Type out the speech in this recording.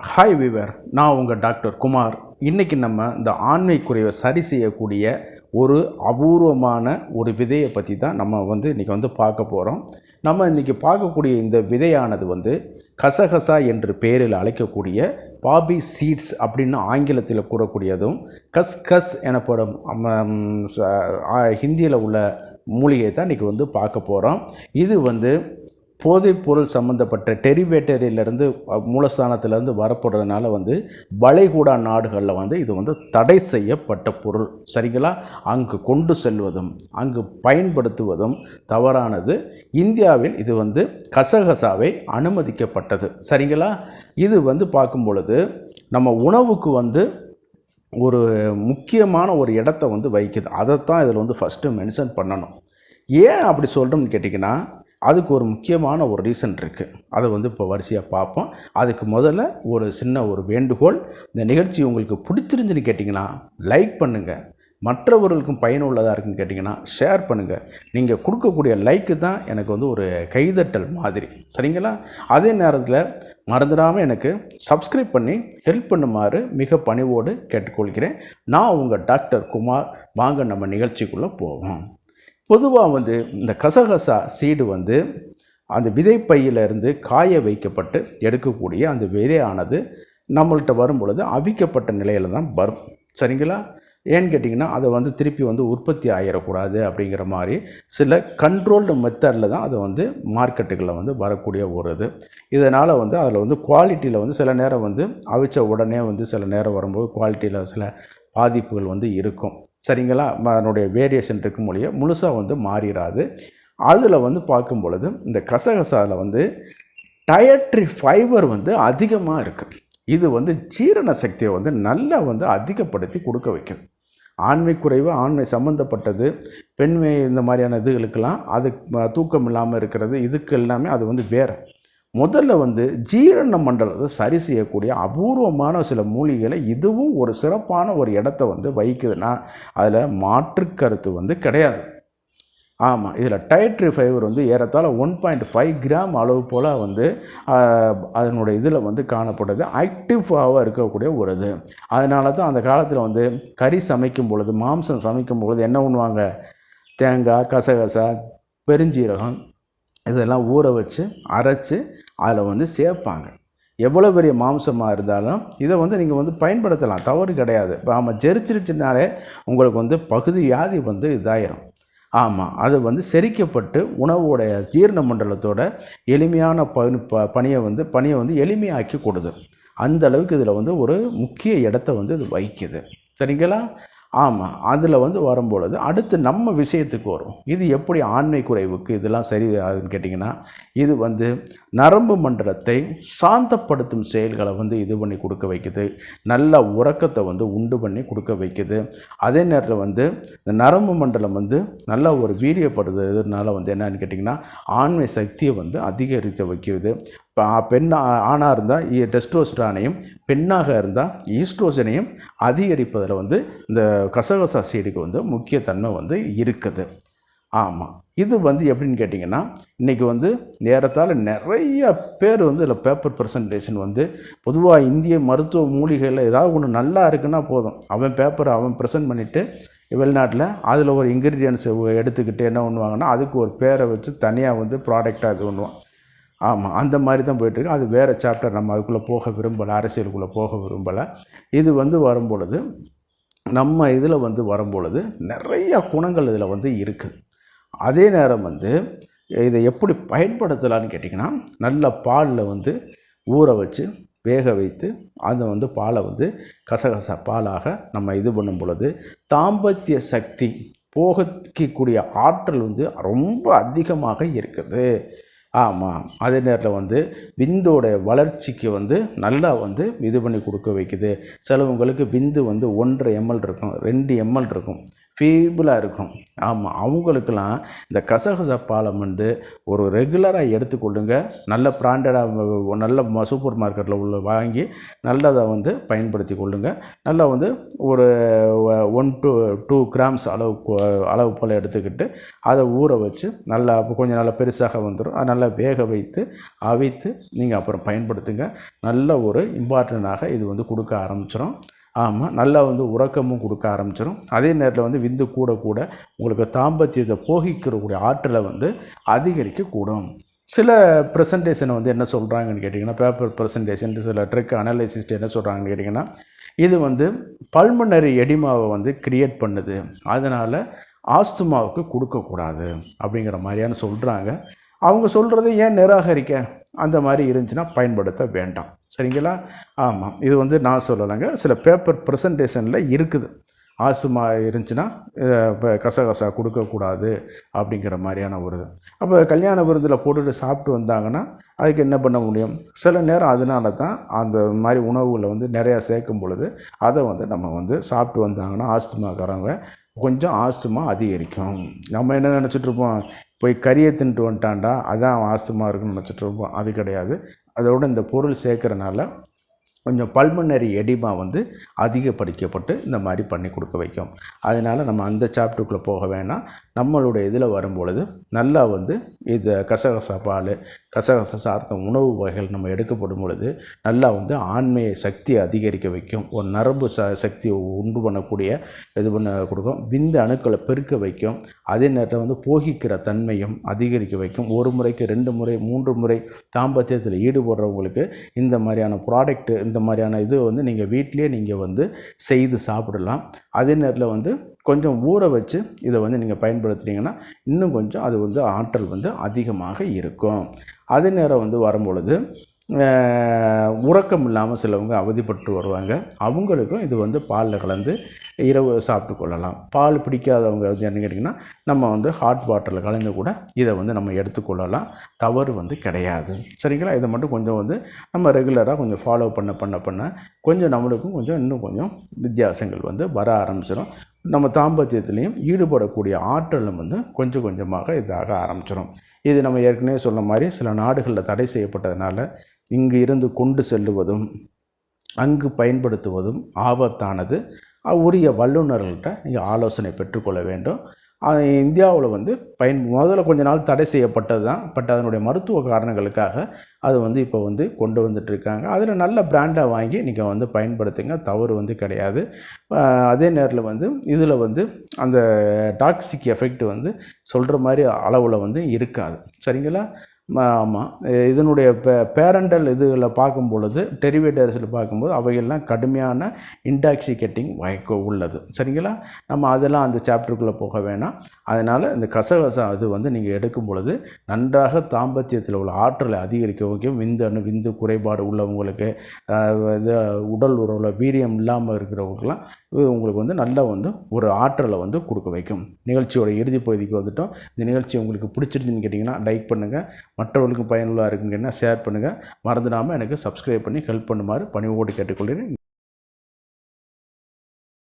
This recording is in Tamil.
ஹாய் வீவர், நான் உங்கள் டாக்டர் குமார். இன்றைக்கி நம்ம இந்த ஆண்மைக்குறைவை சரி செய்யக்கூடிய ஒரு அபூர்வமான ஒரு விதையை பற்றி தான் நம்ம இன்றைக்கி பார்க்க போகிறோம். நம்ம இன்றைக்கி பார்க்கக்கூடிய இந்த விதையானது கசகசா என்று பெயரில் அழைக்கக்கூடிய பாபி சீட்ஸ் அப்படின்னு ஆங்கிலத்தில் கூறக்கூடியதும், கஸ்கஸ் எனப்படும் ஹிந்தியில் உள்ள மூலிகை தான் இன்றைக்கி பார்க்க போகிறோம். இது போதைப் பொருள் சம்மந்தப்பட்ட டெரிவேட்டரியிலேருந்து மூலஸ்தானத்திலேருந்து வரப்படுறதுனால வளைகுடா நாடுகளில் இது தடை செய்யப்பட்ட பொருள். சரிங்களா? அங்கு கொண்டு செல்வதும் அங்கு பயன்படுத்துவதும் தவறானது. இந்தியாவில் இது கசகசாவை அனுமதிக்கப்பட்டது. சரிங்களா? இது பார்க்கும் பொழுது நம்ம உணவுக்கு ஒரு முக்கியமான ஒரு இடத்த வைக்குது. அதைத்தான் இதில் ஃபஸ்ட்டு மென்ஷன் பண்ணணும். ஏன் அப்படி சொல்கிறோம்னு கேட்டிங்கன்னா, அதுக்கு ஒரு முக்கியமான ஒரு ரீசன் இருக்குது. அதை இப்போ வரிசையாக பார்ப்போம். அதுக்கு முதல்ல ஒரு சின்ன ஒரு வேண்டுகோள். இந்த நிகழ்ச்சி உங்களுக்கு பிடிச்சிருந்துன்னு கேட்டிங்கன்னா லைக் பண்ணுங்கள். மற்றவர்களுக்கும் பயனுள்ளதாக இருக்குன்னு கேட்டிங்கன்னா ஷேர் பண்ணுங்கள். நீங்கள் கொடுக்கக்கூடிய லைக்கு தான் எனக்கு ஒரு கைதட்டல் மாதிரி. சரிங்களா? அதே நேரத்தில் மறந்துடாமல் எனக்கு சப்ஸ்கிரைப் பண்ணி ஹெல்ப் பண்ணுமாறு மிக பணிவோடு கேட்டுக்கொள்கிறேன். நான் உங்கள் டாக்டர் குமார். வாங்க நம்ம நிகழ்ச்சிக்குள்ளே போவோம். பொதுவாக இந்த கசகசா சீடு அந்த விதைப்பையிலிருந்து காய வைக்கப்பட்டு எடுக்கக்கூடிய அந்த விதையானது நம்மள்கிட்ட வரும் பொழுது அவிக்கப்பட்ட நிலையில் தான் வரும். சரிங்களா? ஏன்னு கேட்டிங்கன்னா, அதை திருப்பி உற்பத்தி ஆகிடக்கூடாது அப்படிங்கிற மாதிரி சில கண்ட்ரோல்டு மெத்தடில் தான் அது மார்க்கெட்டுகளில் வரக்கூடிய ஒரு இது. இதனால் அதில் குவாலிட்டியில் சில நேரம் அவிச்ச உடனே சில நேரம் வரும்போது குவாலிட்டியில் சில பாதிப்புகள் இருக்கும். சரிங்களா? அதனுடைய வேரியேஷன் இருக்கும் மொழியை முழுசாக மாறிடாது. அதில் பார்க்கும் பொழுது இந்த கசகசாவில் டயட்ரி ஃபைபர் அதிகமாக இருக்குது. இது ஜீரண சக்தியை நல்லா அதிகப்படுத்தி கொடுக்க வைக்கும். ஆண்மை குறைவு, ஆண்மை சம்மந்தப்பட்டது, பெண்மை, இந்த மாதிரியான இதுகளுக்கெல்லாம் அது தூக்கம் இல்லாமல் இருக்கிறது, இதுக்கு எல்லாமே அது வேறு. முதல்ல ஜீரண மண்டலத்தை சரி செய்யக்கூடிய அபூர்வமான சில மூலிகைகளை இதுவும் ஒரு சிறப்பான ஒரு இடத்த வைக்குதுன்னா அதில் மாற்று கருத்து கிடையாது. ஆமாம், இதில் டயட்ரி ஃபைபர் ஏறத்தாழ 1.5 கிராம் அளவு போல் அதனுடைய இதில் காணப்படுது. ஆக்டிவாக இருக்கக்கூடிய ஒரு இது. அதனால தான் அந்த காலத்தில் கறி சமைக்கும் பொழுது, மாம்சம் சமைக்கும் பொழுது என்ன பண்ணுவாங்க, தேங்காய், கசகசா, பெருஞ்சீரகம் இதெல்லாம் ஊற வச்சு அரைச்சி அதில் சேர்ப்பாங்க. எவ்வளோ பெரிய மாம்சமாக இருந்தாலும் இதை நீங்கள் பயன்படுத்தலாம், தவறு கிடையாது. இப்போ ஜெரிச்சிருச்சுனாலே உங்களுக்கு பகுதி வியாதி இதாயிரும். ஆமாம், அது செரிக்கப்பட்டு உணவோடைய ஜீரண மண்டலத்தோட எளிமையான பணியை எளிமையாக்கி கொடுது. அந்த அளவுக்கு இதில் ஒரு முக்கிய இடத்த இது வைக்குது. சரிங்களா? ஆமாம், அதில் வரும்பொழுது அடுத்து நம்ம விஷயத்துக்கு வரும். இது எப்படி ஆண்மை குறைவுக்கு இதெல்லாம் சரி ஆகுதுன்னு கேட்டிங்கன்னா, இது நரம்பு மண்டலத்தை சாந்தப்படுத்தும் செயல்களை இது பண்ணி கொடுக்க வைக்குது. நல்ல உறக்கத்தை உண்டு பண்ணி கொடுக்க வைக்குது. அதே நேரத்தில் இந்த நரம்பு மண்டலம் நல்ல ஒரு வீரியப்படுறதுனால என்னன்னு கேட்டிங்கன்னா, ஆண்மை சக்தியை அதிகரிக்க வைக்குது. ஆணாக இருந்தால் டெஸ்டோஸ்டரானையும், பெண்ணாக இருந்தால் ஈஸ்ட்ரோஜனையும் அதிகரிப்பதில் இந்த கசகசா சீடுக்கு முக்கிய தன்மை இருக்குது. ஆமாம், இது எப்படின்னு கேட்டிங்கன்னா, இன்றைக்கி ஏறத்தாழ நிறைய பேர் இதில் பேப்பர் ப்ரெசன்டேஷன் பொதுவாக இந்திய மருத்துவ மூலிகையில் ஏதாவது ஒன்று நல்லா இருக்குன்னா போதும், அவன் பேப்பரை அவன் ப்ரெசென்ட் பண்ணிவிட்டு வெளிநாட்டில் அதில் ஒரு இன்க்ரீடியன்ட்ஸ் எடுத்துக்கிட்டு என்ன பண்ணுவாங்கன்னா, அதுக்கு ஒரு பேரை வச்சு தனியாக ப்ராடக்டாக இது பண்ணுவான். ஆமாம், அந்த மாதிரி தான் போய்ட்டுருக்கு. அது வேறு சாப்டர், நம்ம அதுக்குள்ளே போக விரும்பலை, அரசியலுக்குள்ளே போக விரும்பலை. இது வரும்பொழுது நம்ம இதில் வரும்பொழுது நிறைய குணங்கள் இதில் இருக்குது. அதே நேரம் இதை எப்படி பயன்படுத்தலான்னு கேட்டிங்கன்னா, நல்ல பாலில் ஊற வச்சு வேக வைத்து அதை பாலை கசகசா பாலாக நம்ம இது பண்ணும் பொழுது தாம்பத்திய சக்தி போகக்கூடிய ஆற்றல் ரொம்ப அதிகமாக இருக்குது. ஆமாம், அதே நேரத்தில் விந்தோட வளர்ச்சிக்கு நல்லா இது பண்ணி கொடுக்க வைக்குது. சிலவங்களுக்கு விந்து 1.5 ml இருக்கும், 2 ml இருக்கும். ஃபீபிளாக இருக்கும். ஆமாம், அவங்களுக்கெல்லாம் இந்த கசகசப்பாலை வந்து ஒரு ரெகுலராக எடுத்துக்கொள்ளுங்க. நல்ல பிராண்டடாக நல்ல சூப்பர் மார்க்கெட்டில் உள்ள வாங்கி நல்லதை வந்து பயன்படுத்தி கொள்ளுங்கள். நல்லா வந்து ஒரு 1 to 2 கிராம்ஸ் அளவு போல் எடுத்துக்கிட்டு அதை ஊற வச்சு நல்லா கொஞ்சம் நல்லா பெருசாக வந்துடும். அதை நல்லா வேக வைத்து அவித்து நீங்கள் அப்புறம் பயன்படுத்துங்க. நல்ல ஒரு இம்பார்ட்டண்ட்டாக இது வந்து கொடுக்க ஆரம்பிச்சிடும். ஆமாம், நல்லா வந்து உறக்கமும் கொடுக்க ஆரம்பிச்சிடும். அதே நேரத்தில் வந்து விந்து கூட கூட உங்களுக்கு தாம்பத்தியத்தை போகிக்கிறக்கூடிய ஆற்றலை வந்து அதிகரிக்கக்கூடும். சில ப்ரெசன்டேஷனை வந்து என்ன சொல்கிறாங்கன்னு கேட்டிங்கன்னா, பேப்பர் ப்ரெசன்டேஷன் சில ட்ரிக் அனலைசிஸ்ட் என்ன சொல்கிறாங்கன்னு கேட்டிங்கன்னா, இது வந்து பல்மனரி எடிமாவை வந்து கிரியேட் பண்ணுது, அதனால் ஆஸ்துமாவுக்கு கொடுக்கக்கூடாது அப்படிங்கிற மாதிரியான சொல்கிறாங்க. அவங்க சொல்கிறத ஏன் நிராகரிக்க? அந்த மாதிரி இருந்துச்சுன்னா பயன்படுத்த வேண்டாம். சரிங்களா? ஆமாம், இது வந்து நான் சொல்லலைங்க, சில பேப்பர் ப்ரெசன்டேஷனில் இருக்குது. ஆஸ்துமா இருந்துச்சுன்னா இப்போ கசகசா கொடுக்கக்கூடாது அப்படிங்கிற மாதிரியான ஒரு இது. அப்போ கல்யாண விருந்தில் போட்டுட்டு சாப்பிட்டு வந்தாங்கன்னா அதுக்கு என்ன பண்ண முடியும்? சில நேரம் அதனால தான் அந்த மாதிரி உணவுகளை வந்து நிறையா சேர்க்கும் பொழுது அதை வந்து நம்ம வந்து சாப்பிட்டு வந்தாங்கன்னா ஆஸ்துமாக்காரங்க கொஞ்சம் ஆஸ்துமா அதிகரிக்கும். நம்ம என்ன நினச்சிட்ருப்போம், போய் கறியை தின்ட்டு வந்துட்டான்டா அதான் ஆஸ்துமா இருக்குன்னு நினச்சிட்ருப்போம். அது கிடையாது. அதோட இந்த பொருள் சேர்க்குறனால கொஞ்சம் பல்மனரி எடிமா வந்து அதிகப்படுத்தப்பட்டு இந்த மாதிரி பண்ணி கொடுக்க வைக்கும். அதனால் நம்ம அந்த சாப்டருக்குள்ளே போக வேணாம். நம்மளுடைய இதில் வரும்பொழுது நல்லா வந்து இது கசகசா பால், கசகசா சார்ந்த உணவு வகைகள் நம்ம எடுக்கப்படும் பொழுது நல்லா வந்து ஆண்மையை சக்தியை அதிகரிக்க வைக்கும். ஒரு நரம்பு சக்தியை உண்டு பண்ணக்கூடிய இது பண்ண கொடுக்கும். விந்து அணுக்களை பெருக்க வைக்கும். அதே நேரத்தில் வந்து போகிக்கிற தன்மையும் அதிகரிக்க வைக்கும். 1 முறைக்கு 2 முறை 3 முறை தாம்பத்தியத்தில் ஈடுபடுறவங்களுக்கு இந்த மாதிரியான ப்ராடக்ட்டு, இந்த மாதிரியான இது வந்து நீங்கள் வீட்டிலே நீங்கள் வந்து செய்து சாப்பிடலாம். அதே நேரத்தில் வந்து கொஞ்சம் ஊற வச்சு இதை வந்து நீங்கள் பயன்படுத்துனீங்கன்னா இன்னும் கொஞ்சம் அது வந்து ஆற்றல் வந்து அதிகமாக இருக்கும். அதே நேரம் வந்து வரும்பொழுது உறக்கம் இல்லாமல் சிலவங்க அவதிப்பட்டு வருவாங்க. அவங்களுக்கும் இது வந்து பாலில் கலந்து இரவு சாப்பிட்டு கொள்ளலாம். பால் பிடிக்காதவங்க வந்து என்ன கேட்டிங்கன்னா, நம்ம வந்து ஹாட் வாட்டரில் கலந்து கூட இதை வந்து நம்ம எடுத்துக்கொள்ளலாம். தவறு வந்து கிடையாது. சரிங்களா? இதை மட்டும் கொஞ்சம் வந்து நம்ம ரெகுலராக கொஞ்சம் ஃபாலோ பண்ண கொஞ்சம் நம்மளுக்கும் கொஞ்சம் இன்னும் கொஞ்சம் வித்தியாசங்கள் வந்து வர ஆரம்பிச்சிடும். நம்ம தாம்பத்தியத்துலேயும் ஈடுபடக்கூடிய ஆற்றலும் வந்து கொஞ்சம் கொஞ்சமாக இதாக ஆரம்பிச்சிடும். இது நம்ம ஏற்கனவே சொன்ன மாதிரி சில நாடுகளில் தடை செய்யப்பட்டதுனால இங்கு இருந்து கொண்டு செல்லுவதும் அங்கு பயன்படுத்துவதும் ஆபத்தானது. உரிய வல்லுநர்கள்ட்ட நீங்கள் ஆலோசனை பெற்றுக்கொள்ள வேண்டும். இந்தியாவில் வந்து முதல்ல கொஞ்ச நாள் தடை செய்யப்பட்டது தான். பட் அதனுடைய மருத்துவ காரணங்களுக்காக அது வந்து இப்போ வந்து கொண்டு வந்துட்டுருக்காங்க. அதில் நல்ல பிராண்டாக வாங்கி நீங்கள் வந்து பயன்படுத்துங்க, தவறு வந்து கிடையாது. அதே நேரத்தில் வந்து இதில் வந்து அந்த டாக்ஸிக் எஃபெக்ட் வந்து சொல்கிற மாதிரி அளவில் வந்து இருக்காது. சரிங்களா? ஆமாம், இதனுடைய பேரண்டல் இதில் பார்க்கும் பொழுது டெரிவேட்டர்ஸில் பார்க்கும்போது அவையெல்லாம் கடுமையான இன்டாக்சிகேட்டிங் உள்ளது. சரிங்களா? நம்ம அதெல்லாம் அந்த சாப்டருக்குள்ளே போக வேணாம். அதனால் இந்த கசகசா அது வந்து நீங்கள் எடுக்கும் பொழுது நன்றாக தாம்பத்தியத்தில் உள்ள ஆற்றலை அதிகரிக்க வைக்கும். விந்து குறைபாடு உள்ளவங்களுக்கு, இது உடல் உறவில் வீரியம் இல்லாமல் இருக்கிறவங்களுக்குலாம் உங்களுக்கு வந்து நல்ல வந்து ஒரு ஆற்றலை வந்து கொடுக்க வைக்கும். நிகழ்ச்சியோட இறுதி பகுதிக்கு வந்துட்டோம். இந்த நிகழ்ச்சி உங்களுக்கு பிடிச்சிருந்துன்னு கேட்டிங்கன்னா லைக் பண்ணுங்கள். மற்றவர்களுக்கும் பயனுள்ளதாக இருக்குன்னு கேட்டிங்கன்னா ஷேர் பண்ணுங்கள். மறந்துடாமல் எனக்கு சப்ஸ்கிரைப் பண்ணி ஹெல்ப் பண்ணுமாறு பணிவோடு கேட்டுக்கொள்கிறேன்.